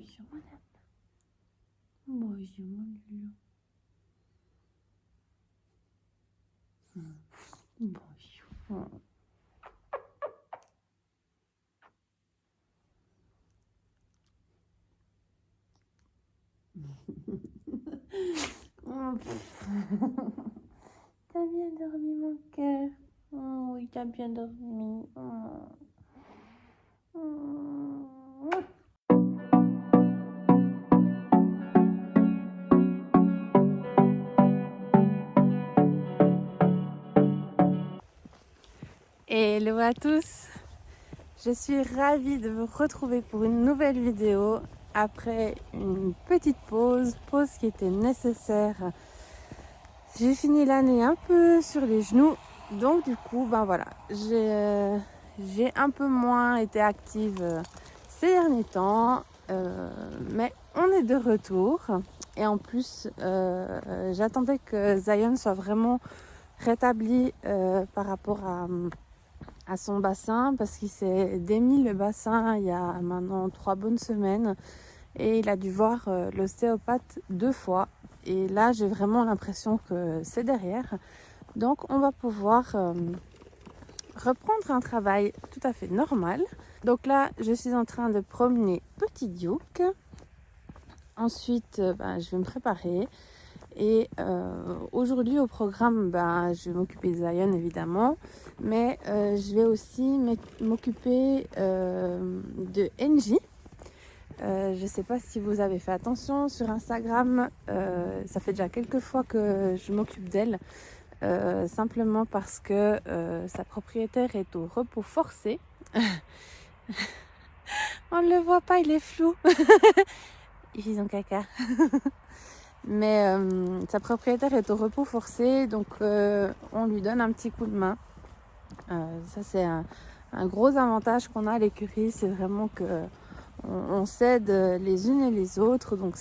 Bonjour madame. Bonjour mon loulou. Bonjour. T'as bien dormi mon cœur? Oh oui, t'as bien dormi. Hello à tous, je suis ravie de vous retrouver pour une nouvelle vidéo après une petite pause qui était nécessaire. J'ai fini l'année un peu sur les genoux, donc du coup ben voilà, j'ai un peu moins été active ces derniers temps, mais on est de retour et en plus j'attendais que Zion soit vraiment rétabli par rapport à son bassin, parce qu'il s'est démis le bassin il y a maintenant 3 bonnes semaines et il a dû voir l'ostéopathe 2 fois et là j'ai vraiment l'impression que c'est derrière, donc on va pouvoir reprendre un travail tout à fait normal. Donc là je suis en train de promener petit Duke, ensuite je vais me préparer. Et aujourd'hui au programme, je vais m'occuper de Zion évidemment, mais je vais aussi m'occuper de Engie. Je ne sais pas si vous avez fait attention sur Instagram, ça fait déjà quelques fois que je m'occupe d'elle, simplement parce que sa propriétaire est au repos forcé. On ne le voit pas, il est flou. Il fait son caca. Mais sa propriétaire est au repos forcé, donc on lui donne un petit coup de main. Ça c'est un gros avantage qu'on a à l'écurie, c'est vraiment que on s'aide les unes et les autres, donc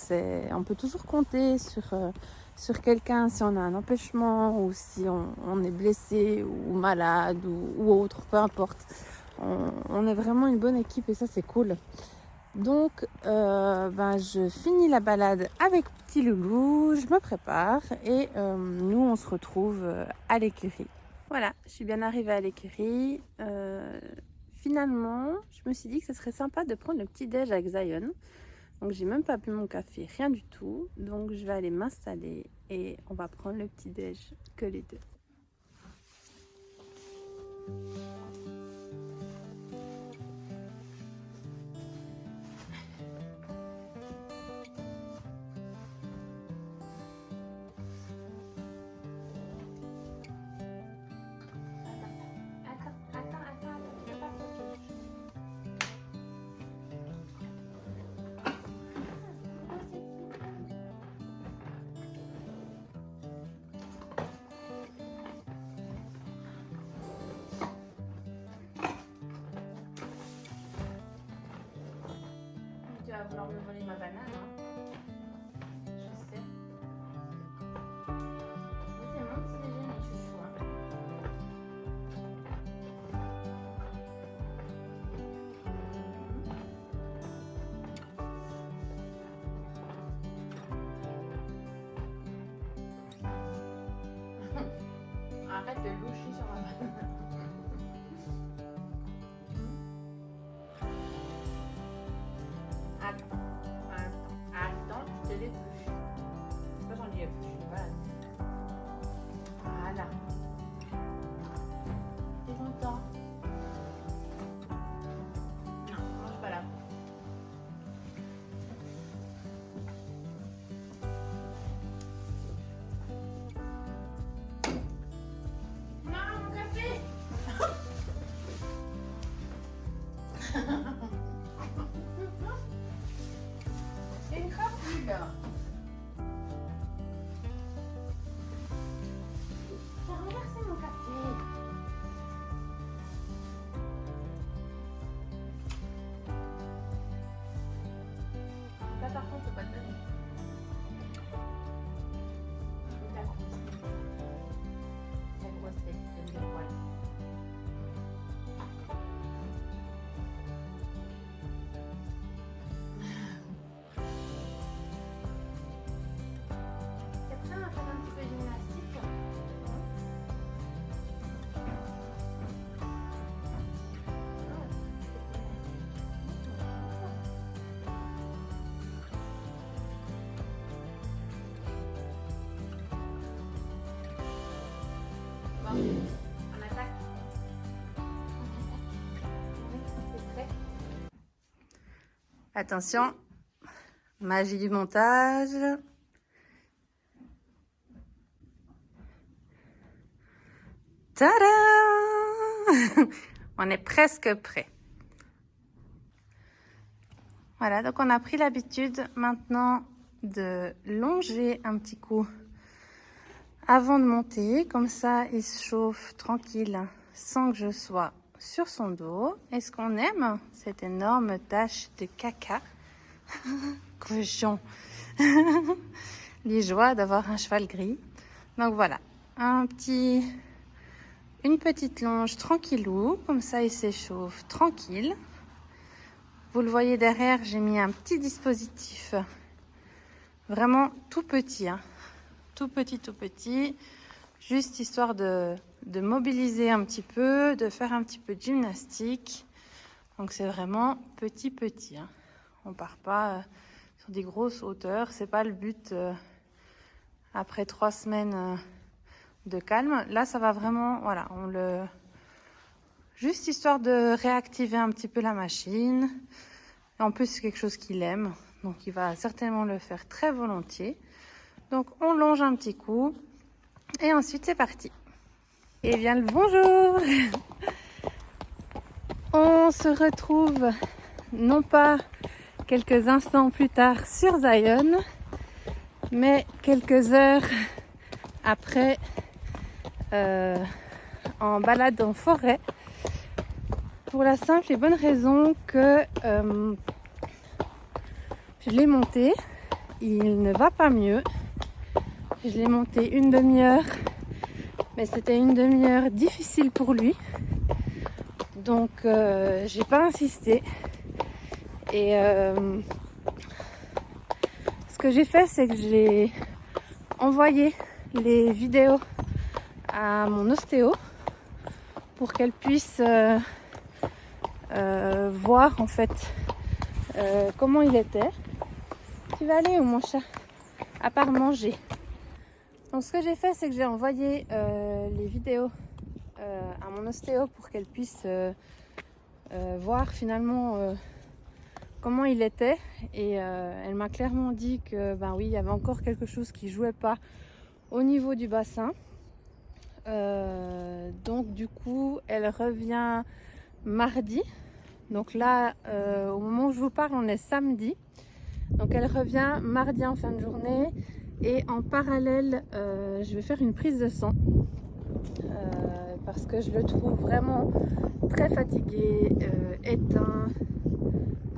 on peut toujours compter sur quelqu'un si on a un empêchement ou si on est blessé ou malade ou autre, peu importe. On est vraiment une bonne équipe et ça c'est cool. Donc je finis la balade avec petit loulou, je me prépare et nous on se retrouve à l'écurie. Voilà, je suis bien arrivée à l'écurie. Finalement, je me suis dit que ce serait sympa de prendre le petit déj avec Zion. Donc j'ai même pas bu mon café, rien du tout. Donc je vais aller m'installer et on va prendre le petit déj que les deux. Tu vas vouloir me voler ma banane, hein? Je sais. C'est mon petit déjeuner, chouchou, hein. Arrête de loucher sur ma banane. Attends, je te l'épluche. Pourquoi j'en ai épluché? Voilà. Voilà. T'es content? Non, mange pas la peau. Non, mon café! Attention, magie du montage. Tada! On est presque prêt. Voilà, donc on a pris l'habitude maintenant de longer un petit coup avant de monter. Comme ça, il se chauffe tranquille sans que je sois sur son dos. Et ce qu'on aime, cette énorme tache de caca. Cochon. Les joies d'avoir un cheval gris. Donc voilà, une petite longe tranquillou. Comme ça, il s'échauffe tranquille. Vous le voyez derrière, j'ai mis un petit dispositif. Vraiment tout petit. Hein. Tout petit. Juste histoire de mobiliser un petit peu, de faire un petit peu de gymnastique. Donc c'est vraiment petit. Hein. On part pas sur des grosses hauteurs. C'est pas le but après 3 semaines de calme. Là, ça va vraiment, voilà, juste histoire de réactiver un petit peu la machine. Et en plus, c'est quelque chose qu'il aime. Donc, il va certainement le faire très volontiers. Donc, on longe un petit coup. Et ensuite, c'est parti. Et bien, le bonjour. On se retrouve, non pas quelques instants plus tard sur Zion, mais quelques heures après, en balade en forêt. Pour la simple et bonne raison que je l'ai monté, il ne va pas mieux. Je l'ai monté une demi-heure, mais c'était une demi-heure difficile pour lui. Donc j'ai pas insisté. Et ce que j'ai fait, c'est que j'ai envoyé les vidéos à mon ostéo pour qu'elle puisse voir en fait comment il était. Tu vas aller où mon chat? À part manger. Donc ce que j'ai fait, c'est que j'ai envoyé les vidéos à mon ostéo pour qu'elle puisse voir finalement comment il était. Et elle m'a clairement dit que ben oui, il y avait encore quelque chose qui jouait pas au niveau du bassin. Donc du coup, elle revient mardi. Donc là, au moment où je vous parle, on est samedi. Donc elle revient mardi en fin de journée. Et en parallèle, je vais faire une prise de sang. Parce que je le trouve vraiment très fatigué, éteint,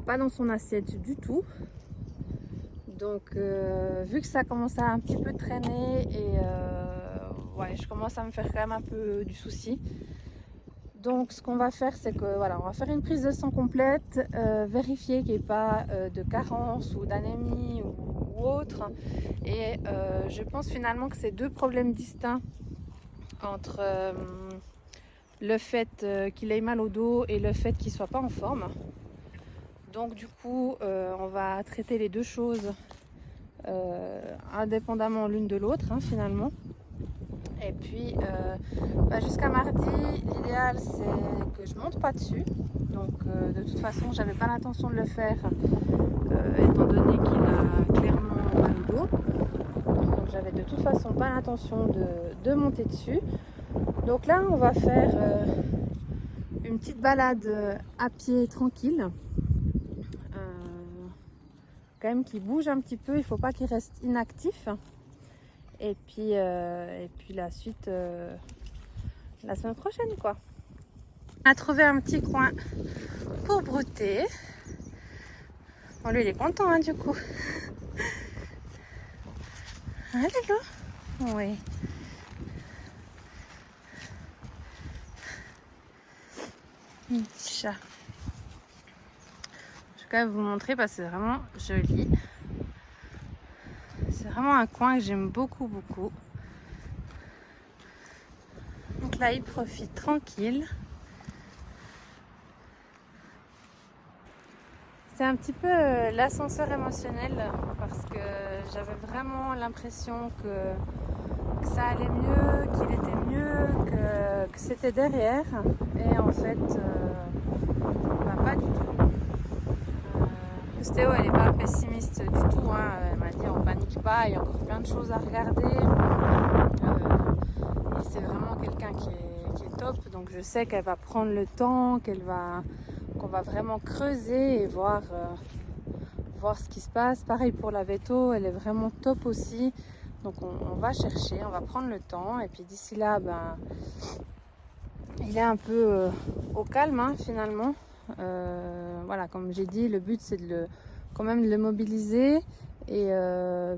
pas dans son assiette du tout. Donc vu que ça commence à un petit peu traîner et ouais, je commence à me faire quand même un peu du souci. Donc ce qu'on va faire, c'est que voilà, on va faire une prise de sang complète, vérifier qu'il n'y ait pas de carence ou d'anémie ou autre. Et je pense finalement que c'est 2 problèmes distincts entre le fait qu'il ait mal au dos et le fait qu'il soit pas en forme. Donc du coup, on va traiter les 2 choses indépendamment l'une de l'autre, hein, finalement. Et puis jusqu'à mardi, l'idéal c'est que je monte pas dessus. Donc de toute façon, j'avais pas l'intention de le faire étant donné qu'il a clairement mal au dos. Donc j'avais de toute façon pas l'intention de monter dessus. Donc là, on va faire une petite balade à pied tranquille. Quand même qu'il bouge un petit peu, il faut pas qu'il reste inactif. Et puis la suite la semaine prochaine, quoi. On a trouvé un petit coin pour brouter. Bon, lui, il est content, hein, du coup. Allez, là. Oui. Un petit chat. Je vais quand même vous montrer parce que c'est vraiment joli. C'est vraiment un coin que j'aime beaucoup. Donc là, il profite tranquille. C'est un petit peu l'ascenseur émotionnel parce que j'avais vraiment l'impression que ça allait mieux, qu'il était mieux, que c'était derrière. Et en fait, pas du tout. Stéo, elle n'est pas pessimiste du tout, hein. Elle m'a dit on panique pas, il y a encore plein de choses à regarder. Et c'est vraiment quelqu'un qui est top, donc je sais qu'elle va prendre le temps, qu'on va vraiment creuser et voir ce qui se passe. Pareil pour la veto, elle est vraiment top aussi. Donc on va chercher, on va prendre le temps, et puis d'ici là, ben, il est un peu au calme, hein, finalement. Voilà, comme j'ai dit, le but c'est quand même de le mobiliser et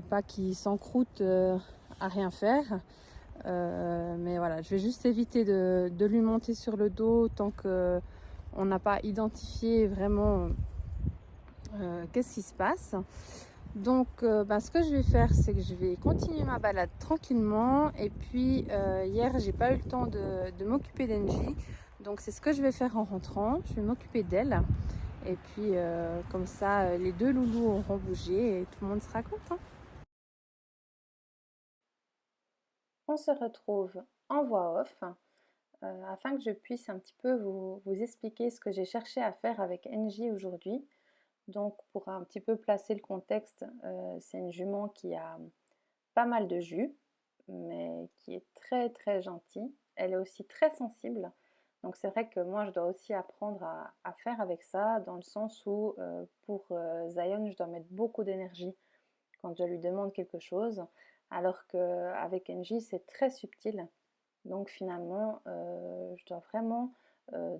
pas qu'il s'encroute à rien faire. Mais voilà, je vais juste éviter de lui monter sur le dos tant que on n'a pas identifié vraiment qu'est-ce qui se passe. Donc ce que je vais faire, c'est que je vais continuer ma balade tranquillement. Et puis hier j'ai pas eu le temps de m'occuper d'Engie, donc c'est ce que je vais faire en rentrant. Je vais m'occuper d'elle, et puis comme ça les deux loulous auront bougé et tout le monde sera content. On se retrouve en voix off afin que je puisse un petit peu vous expliquer ce que j'ai cherché à faire avec Engie aujourd'hui. Donc pour un petit peu placer le contexte, c'est une jument qui a pas mal de jus, mais qui est très très gentille. Elle est aussi très sensible. Donc c'est vrai que moi je dois aussi apprendre à faire avec ça, dans le sens où pour Zion je dois mettre beaucoup d'énergie quand je lui demande quelque chose, alors qu'avec Engie c'est très subtil. Donc finalement je dois vraiment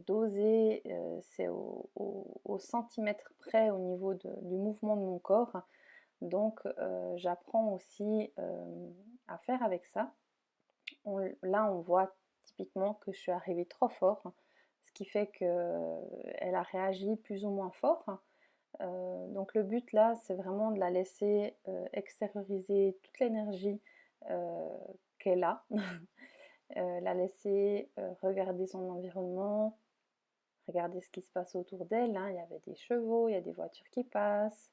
doser, c'est au centimètre près au niveau du mouvement de mon corps. Donc j'apprends aussi à faire avec ça. Là on voit typiquement que je suis arrivée trop fort, ce qui fait qu'elle a réagi plus ou moins fort. Donc le but là c'est vraiment de la laisser extérioriser toute l'énergie qu'elle a, la laisser regarder son environnement, regarder ce qui se passe autour d'elle, hein. Il y avait des chevaux, il y a des voitures qui passent,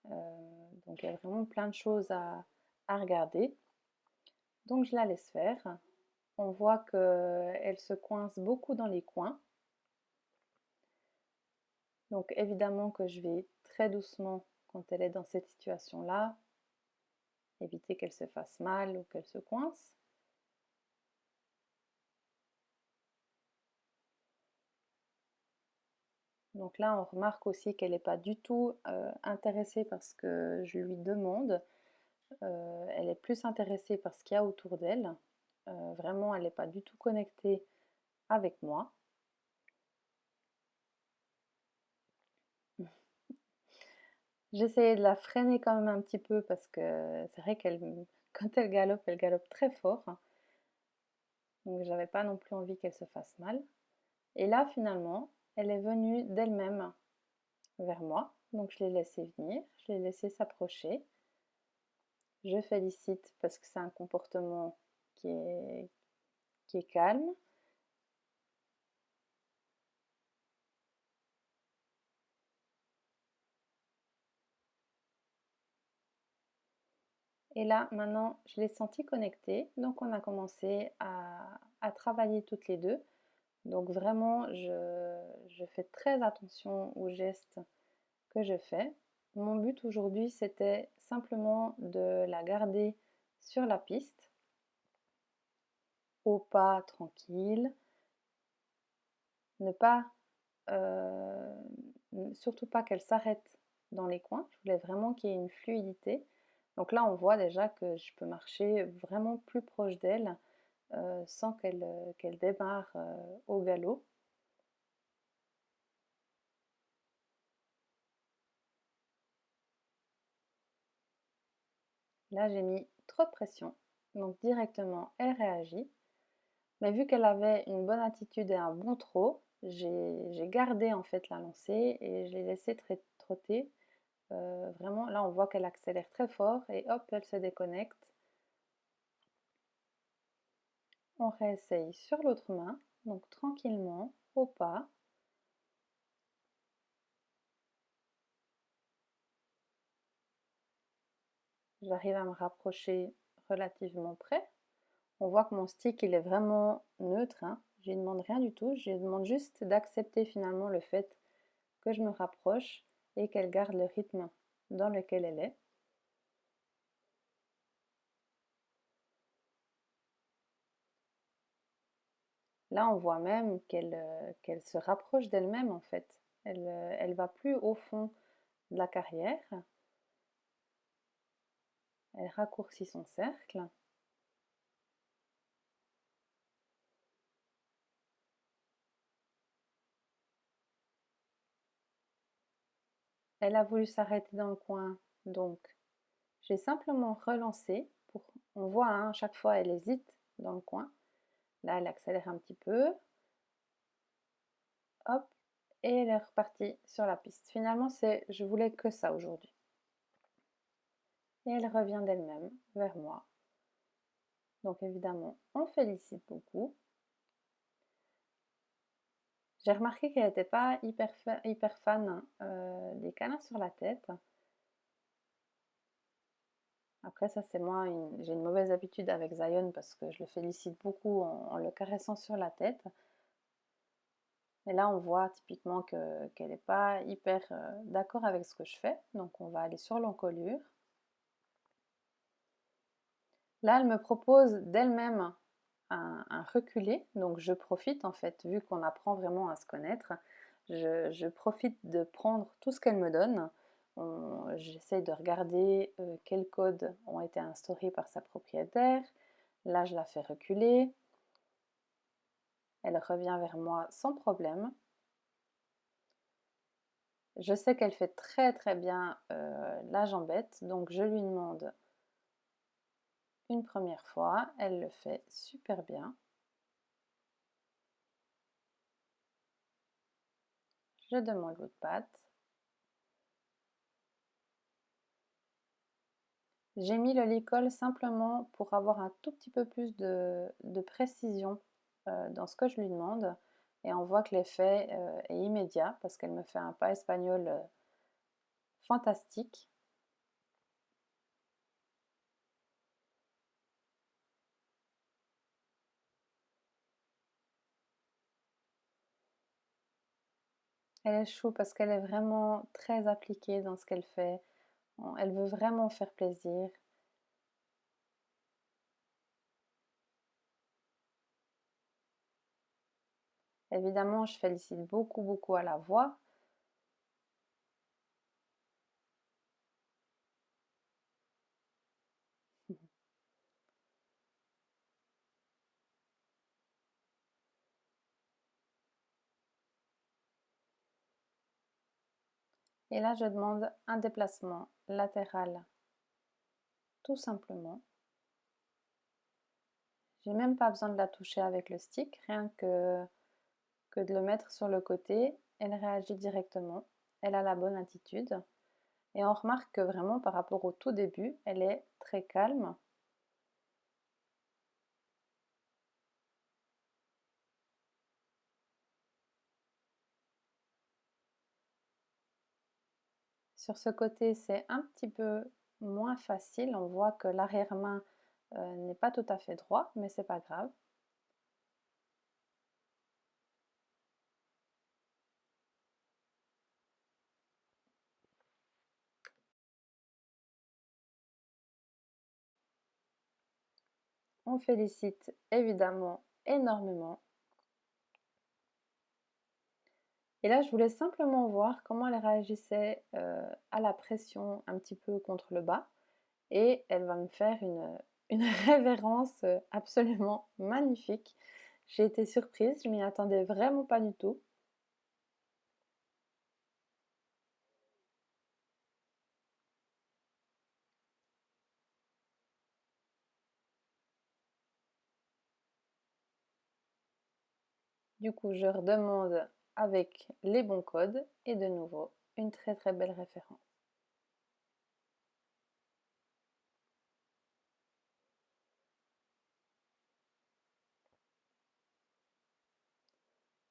donc il y a vraiment plein de choses à regarder. Donc je la laisse faire. On voit qu'elle se coince beaucoup dans les coins. Donc évidemment que je vais très doucement quand elle est dans cette situation-là, éviter qu'elle se fasse mal ou qu'elle se coince. Donc là, on remarque aussi qu'elle n'est pas du tout intéressée par ce que je lui demande. Elle est plus intéressée par ce qu'il y a autour d'elle. Vraiment, elle n'est pas du tout connectée avec moi. J'essayais de la freiner quand même un petit peu parce que c'est vrai qu'elle, quand elle galope très fort. Donc j'avais pas non plus envie qu'elle se fasse mal. Et là, finalement, elle est venue d'elle-même vers moi. Donc je l'ai laissée venir, je l'ai laissée s'approcher. Je félicite parce que c'est un comportement qui est calme. Et là, maintenant, je l'ai sentie connectée. Donc on a commencé à travailler toutes les deux. Donc vraiment, je fais très attention aux gestes que je fais. Mon but aujourd'hui, c'était simplement de la garder sur la piste, au pas tranquille, ne pas, surtout pas qu'elle s'arrête dans les coins. Je voulais vraiment qu'il y ait une fluidité. Donc là, on voit déjà que je peux marcher vraiment plus proche d'elle sans qu'elle démarre au galop. Là, j'ai mis trop de pression, donc directement, elle réagit. Mais vu qu'elle avait une bonne attitude et un bon trot, j'ai gardé en fait la lancée et je l'ai laissée trotter. Vraiment, là, on voit qu'elle accélère très fort et hop, elle se déconnecte. On réessaye sur l'autre main, donc tranquillement, au pas. J'arrive à me rapprocher relativement près. On voit que mon stick, il est vraiment neutre, hein. Je lui demande rien du tout, je lui demande juste d'accepter finalement le fait que je me rapproche et qu'elle garde le rythme dans lequel elle est. Là, on voit même qu'elle se rapproche d'elle-même en fait. Elle va plus au fond de la carrière. Elle raccourcit son cercle. Elle a voulu s'arrêter dans le coin, donc j'ai simplement relancé. On voit, hein, à chaque fois, elle hésite dans le coin. Là, elle accélère un petit peu. Hop, et elle est repartie sur la piste. Finalement, je voulais que ça aujourd'hui. Et elle revient d'elle-même vers moi. Donc évidemment, on félicite beaucoup. J'ai remarqué qu'elle n'était pas hyper fan des câlins sur la tête. Après ça, c'est moi, j'ai une mauvaise habitude avec Zion parce que je le félicite beaucoup en le caressant sur la tête. Mais là, on voit typiquement qu'elle n'est pas hyper d'accord avec ce que je fais. Donc on va aller sur l'encolure. Là, elle me propose d'elle-même un reculé, donc je profite en fait, vu qu'on apprend vraiment à se connaître, je profite de prendre tout ce qu'elle me donne. J'essaye de regarder quels codes ont été instaurés par sa propriétaire. Là, je la fais reculer. Elle revient vers moi sans problème. Je sais qu'elle fait très très bien la jambette, donc je lui demande une première fois. Elle le fait super bien. Je demande l'autre patte. J'ai mis le licol simplement pour avoir un tout petit peu plus de précision dans ce que je lui demande. Et on voit que l'effet est immédiat parce qu'elle me fait un pas espagnol fantastique. Elle est chou parce qu'elle est vraiment très appliquée dans ce qu'elle fait. Elle veut vraiment faire plaisir. Évidemment, je félicite beaucoup à la voix. Et là, je demande un déplacement latéral, tout simplement. J'ai même pas besoin de la toucher avec le stick, rien que de le mettre sur le côté. Elle réagit directement, elle a la bonne attitude. Et on remarque que vraiment par rapport au tout début, elle est très calme. Sur ce côté, c'est un petit peu moins facile. On voit que l'arrière-main n'est pas tout à fait droit, mais c'est pas grave. On félicite évidemment énormément. Et là, je voulais simplement voir comment elle réagissait à la pression un petit peu contre le bas. Et elle va me faire une révérence absolument magnifique. J'ai été surprise, je m'y attendais vraiment pas du tout. Du coup, je redemande avec les bons codes et de nouveau une très très belle référence.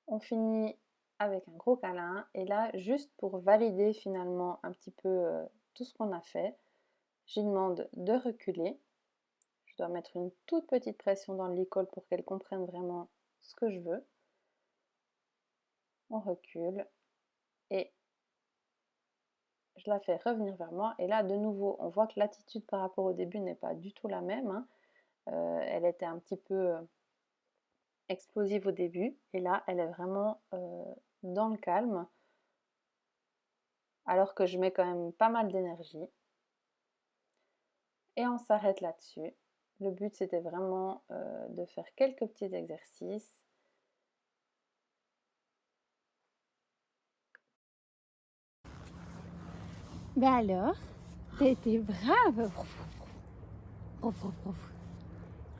On finit avec un gros câlin et là, juste pour valider finalement un petit peu tout ce qu'on a fait, je demande de reculer. Je dois mettre une toute petite pression dans le licol pour qu'elle comprenne vraiment ce que je veux. On recule et je la fais revenir vers moi. Et là, de nouveau, on voit que l'attitude par rapport au début n'est pas du tout la même, hein. Elle était un petit peu explosive au début. Et là, elle est vraiment dans le calme. Alors que je mets quand même pas mal d'énergie. Et on s'arrête là-dessus. Le but, c'était vraiment de faire quelques petits exercices. Ben alors, t'as été brave.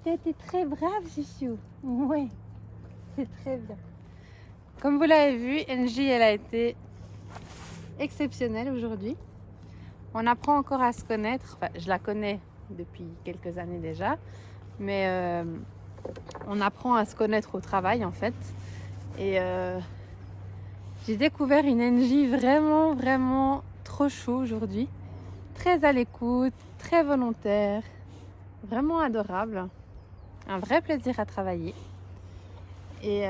T'as été très brave, Chouchou. Ouais, c'est très bien. Comme vous l'avez vu, NJ, elle a été exceptionnelle aujourd'hui. On apprend encore à se connaître. Enfin, je la connais depuis quelques années déjà, mais on apprend à se connaître au travail en fait. Et j'ai découvert une NJ vraiment, vraiment trop chou aujourd'hui. Très à l'écoute, très volontaire, vraiment adorable. Un vrai plaisir à travailler. Et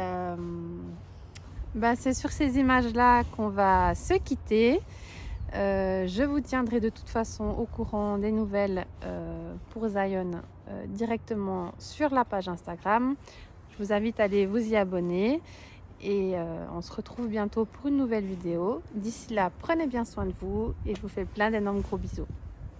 c'est sur ces images-là qu'on va se quitter. Je vous tiendrai de toute façon au courant des nouvelles pour Zion directement sur la page Instagram. Je vous invite à aller vous y abonner et on se retrouve bientôt pour une nouvelle vidéo. D'ici là, prenez bien soin de vous et je vous fais plein d'énormes gros bisous.